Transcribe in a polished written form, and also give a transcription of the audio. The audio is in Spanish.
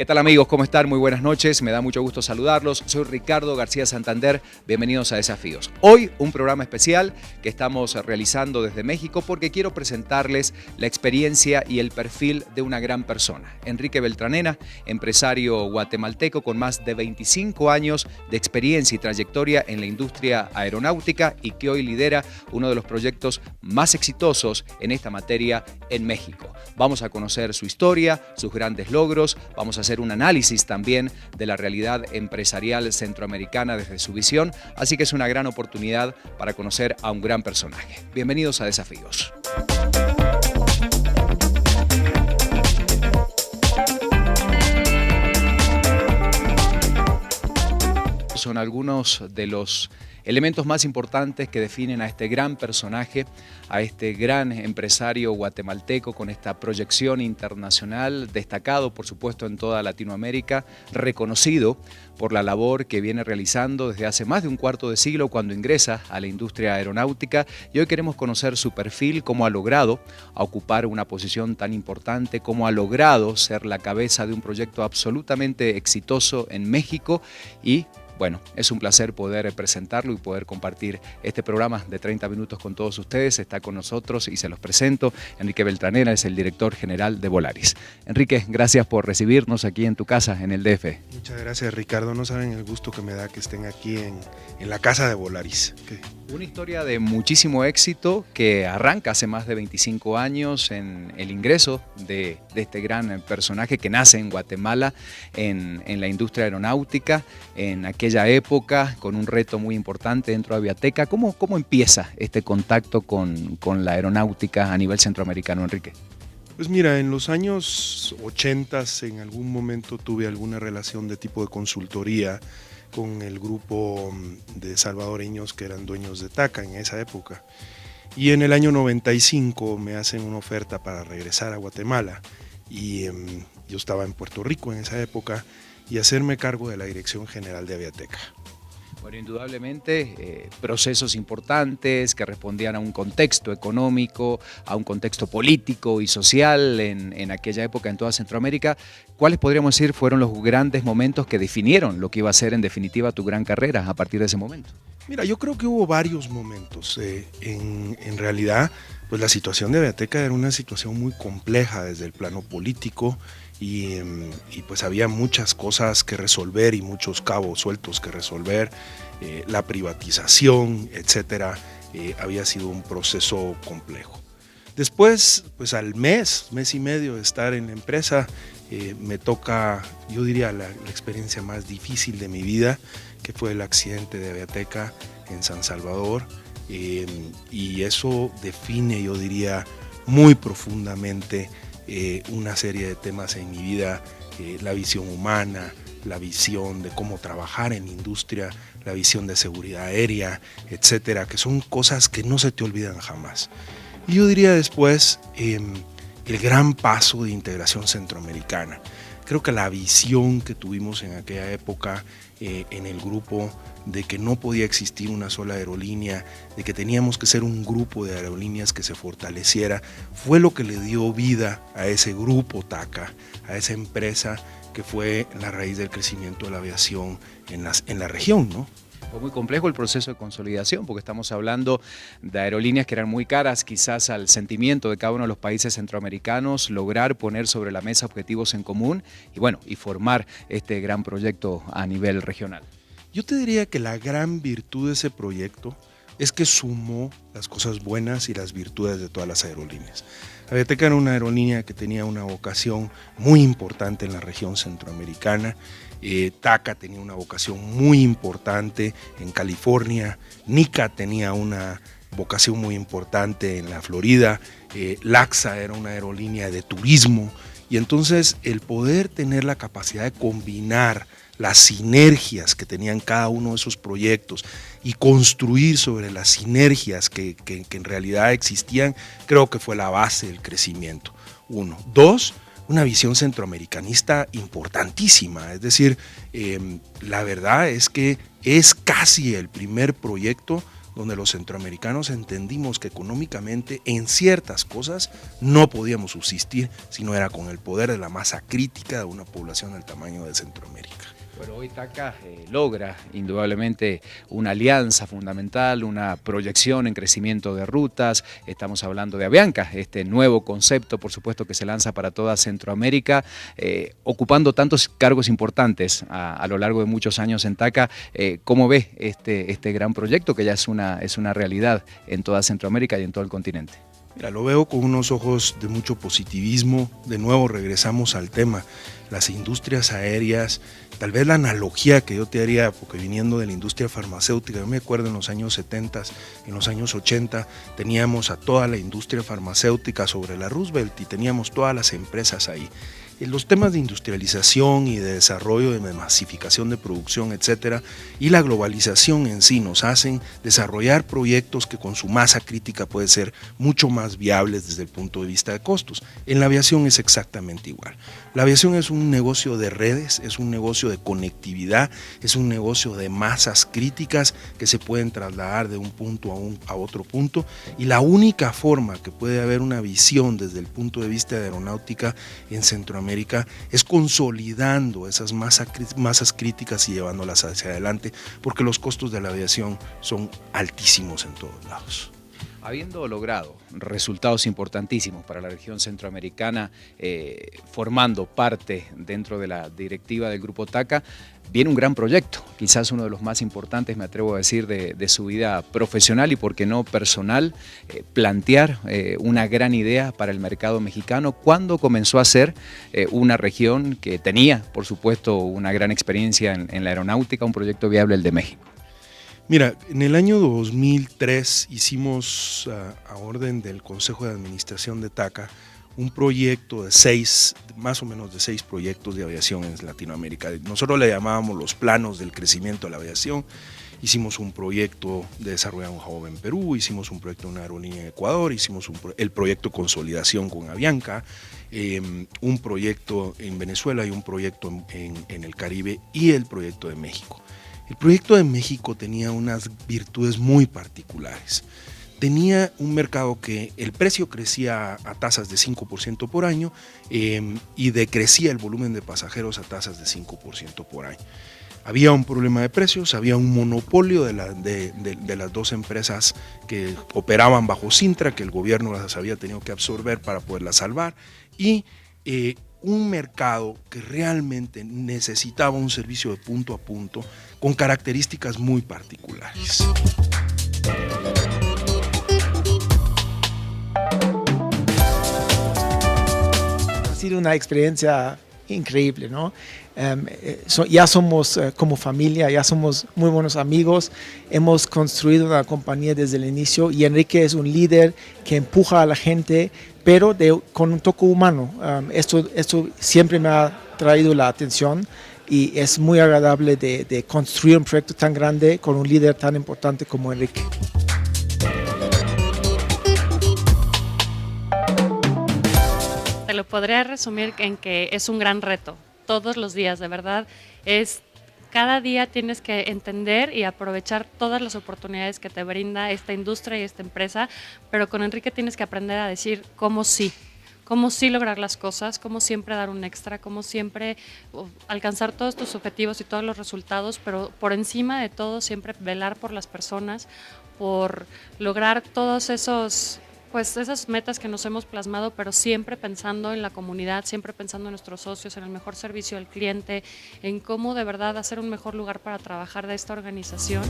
¿Qué tal amigos? ¿Cómo están? Muy buenas noches, me da mucho gusto saludarlos. Soy Ricardo García Santander, bienvenidos a Desafíos. Hoy un programa especial que estamos realizando desde México porque quiero presentarles la experiencia y el perfil de una gran persona. Enrique Beltranena, empresario guatemalteco con más de 25 años de experiencia y trayectoria en la industria aeronáutica y que hoy lidera uno de los proyectos más exitosos en esta materia en México. Vamos a conocer su historia, sus grandes logros, vamos a hacer un análisis también de la realidad empresarial centroamericana desde su visión, así que es una gran oportunidad para conocer a un gran personaje. Bienvenidos a Desafíos. Son algunos de los elementos más importantes que definen a este gran personaje, a este gran empresario guatemalteco con esta proyección internacional, destacado por supuesto en toda Latinoamérica, reconocido por la labor que viene realizando desde hace más de un cuarto de siglo cuando ingresa a la industria aeronáutica, y hoy queremos conocer su perfil, cómo ha logrado ocupar una posición tan importante, cómo ha logrado ser la cabeza de un proyecto absolutamente exitoso en México. Y bueno, es un placer poder presentarlo y poder compartir este programa de 30 minutos con todos ustedes. Está con nosotros y se los presento. Enrique Beltranena es el director general de Volaris. Enrique, gracias por recibirnos aquí en tu casa, en el DF. Muchas gracias, Ricardo. No saben el gusto que me da que estén aquí en la casa de Volaris. Una historia de muchísimo éxito que arranca hace más de 25 años en el ingreso de este gran personaje que nace en Guatemala en la industria aeronáutica, en aquella época con un reto muy importante dentro de Aviateca. ¿Cómo empieza este contacto con la aeronáutica a nivel centroamericano, Enrique? Pues mira, en los años 80 en algún momento tuve alguna relación de tipo de consultoría con el grupo de salvadoreños que eran dueños de TACA en esa época. Y en el año 95 me hacen una oferta para regresar a Guatemala y yo estaba en Puerto Rico en esa época y hacerme cargo de la Dirección General de Aviateca. Bueno, indudablemente procesos importantes que respondían a un contexto económico, a un contexto político y social en aquella época en toda Centroamérica. ¿Cuáles podríamos decir fueron los grandes momentos que definieron lo que iba a ser en definitiva tu gran carrera a partir de ese momento? Mira, yo creo que hubo varios momentos. En realidad, pues la situación de Aviateca era una situación muy compleja desde el plano político y pues había muchas cosas que resolver y muchos cabos sueltos que resolver. La privatización, etcétera, había sido un proceso complejo. Después, pues al mes y medio de estar en la empresa, me toca, yo diría, la experiencia más difícil de mi vida, que fue el accidente de Aviateca en San Salvador, y eso define, yo diría, muy profundamente una serie de temas en mi vida, la visión humana, la visión de cómo trabajar en industria, la visión de seguridad aérea, etcétera, que son cosas que no se te olvidan jamás. Y yo diría después el gran paso de integración centroamericana. Creo que la visión que tuvimos en aquella época en el grupo de que no podía existir una sola aerolínea, de que teníamos que ser un grupo de aerolíneas que se fortaleciera, fue lo que le dio vida a ese grupo TACA, a esa empresa que fue la raíz del crecimiento de la aviación en la región, ¿no? Fue muy complejo el proceso de consolidación porque estamos hablando de aerolíneas que eran muy caras quizás al sentimiento de cada uno de los países centroamericanos, lograr poner sobre la mesa objetivos en común y formar este gran proyecto a nivel regional. Yo te diría que la gran virtud de ese proyecto es que sumó las cosas buenas y las virtudes de todas las aerolíneas. Aviateca era una aerolínea que tenía una vocación muy importante en la región centroamericana. TACA tenía una vocación muy importante en California. NICA tenía una vocación muy importante en la Florida. LAXA era una aerolínea de turismo. Y entonces el poder tener la capacidad de combinar las sinergias que tenían cada uno de esos proyectos y construir sobre las sinergias que en realidad existían, creo que fue la base del crecimiento. Uno. Dos, una visión centroamericanista importantísima, es decir, la verdad es que es casi el primer proyecto donde los centroamericanos entendimos que económicamente en ciertas cosas no podíamos subsistir si no era con el poder de la masa crítica de una población del tamaño de Centroamérica. Bueno, hoy TACA logra indudablemente una alianza fundamental, una proyección en crecimiento de rutas. Estamos hablando de Avianca, este nuevo concepto, por supuesto, que se lanza para toda Centroamérica, ocupando tantos cargos importantes a lo largo de muchos años en TACA. ¿Cómo ve este gran proyecto que ya es una realidad en toda Centroamérica y en todo el continente? Mira, lo veo con unos ojos de mucho positivismo. De nuevo regresamos al tema, las industrias aéreas, tal vez la analogía que yo te haría, porque viniendo de la industria farmacéutica, yo me acuerdo en los años 70, en los años 80, teníamos a toda la industria farmacéutica sobre la Roosevelt y teníamos todas las empresas ahí. Los temas de industrialización y de desarrollo, de masificación de producción, etcétera, y la globalización en sí nos hacen desarrollar proyectos que con su masa crítica pueden ser mucho más viables desde el punto de vista de costos. En la aviación es exactamente igual. La aviación es un negocio de redes, es un negocio de conectividad, es un negocio de masas críticas que se pueden trasladar de un punto a otro punto, y la única forma que puede haber una visión desde el punto de vista de aeronáutica en Centroamérica es consolidando esas masas críticas y llevándolas hacia adelante, porque los costos de la aviación son altísimos en todos lados. Habiendo logrado resultados importantísimos para la región centroamericana, formando parte dentro de la directiva del Grupo TACA, viene un gran proyecto, quizás uno de los más importantes, me atrevo a decir, de su vida profesional y, por qué no, personal, plantear una gran idea para el mercado mexicano cuando comenzó a ser una región que tenía, por supuesto, una gran experiencia en la aeronáutica, un proyecto viable, el de México. Mira, en el año 2003 hicimos a orden del Consejo de Administración de TACA un proyecto de más o menos de 6 proyectos de aviación en Latinoamérica. Nosotros le llamábamos los planos del crecimiento de la aviación. Hicimos un proyecto de desarrollar un hub en Perú, hicimos un proyecto de una aerolínea en Ecuador, hicimos el proyecto consolidación con Avianca, un proyecto en Venezuela y un proyecto en el Caribe y el proyecto de México. El proyecto de México tenía unas virtudes muy particulares. Tenía un mercado que el precio crecía a tasas de 5% por año y decrecía el volumen de pasajeros a tasas de 5% por año. Había un problema de precios, había un monopolio de las dos empresas que operaban bajo Cintra, que el gobierno las había tenido que absorber para poderlas salvar, y un mercado que realmente necesitaba un servicio de punto a punto con características muy particulares. Ha sido una experiencia increíble, ¿no? Ya somos como familia, ya somos muy buenos amigos, hemos construido una compañía desde el inicio y Enrique es un líder que empuja a la gente, pero con un toque humano. Esto siempre me ha traído la atención y es muy agradable de construir un proyecto tan grande con un líder tan importante como Enrique. Te lo podría resumir en que es un gran reto, todos los días, de verdad. Cada día tienes que entender y aprovechar todas las oportunidades que te brinda esta industria y esta empresa, pero con Enrique tienes que aprender a decir cómo sí lograr las cosas, cómo siempre dar un extra, cómo siempre alcanzar todos tus objetivos y todos los resultados, pero por encima de todo siempre velar por las personas, por lograr todos esas metas que nos hemos plasmado, pero siempre pensando en la comunidad, siempre pensando en nuestros socios, en el mejor servicio al cliente, en cómo de verdad hacer un mejor lugar para trabajar de esta organización.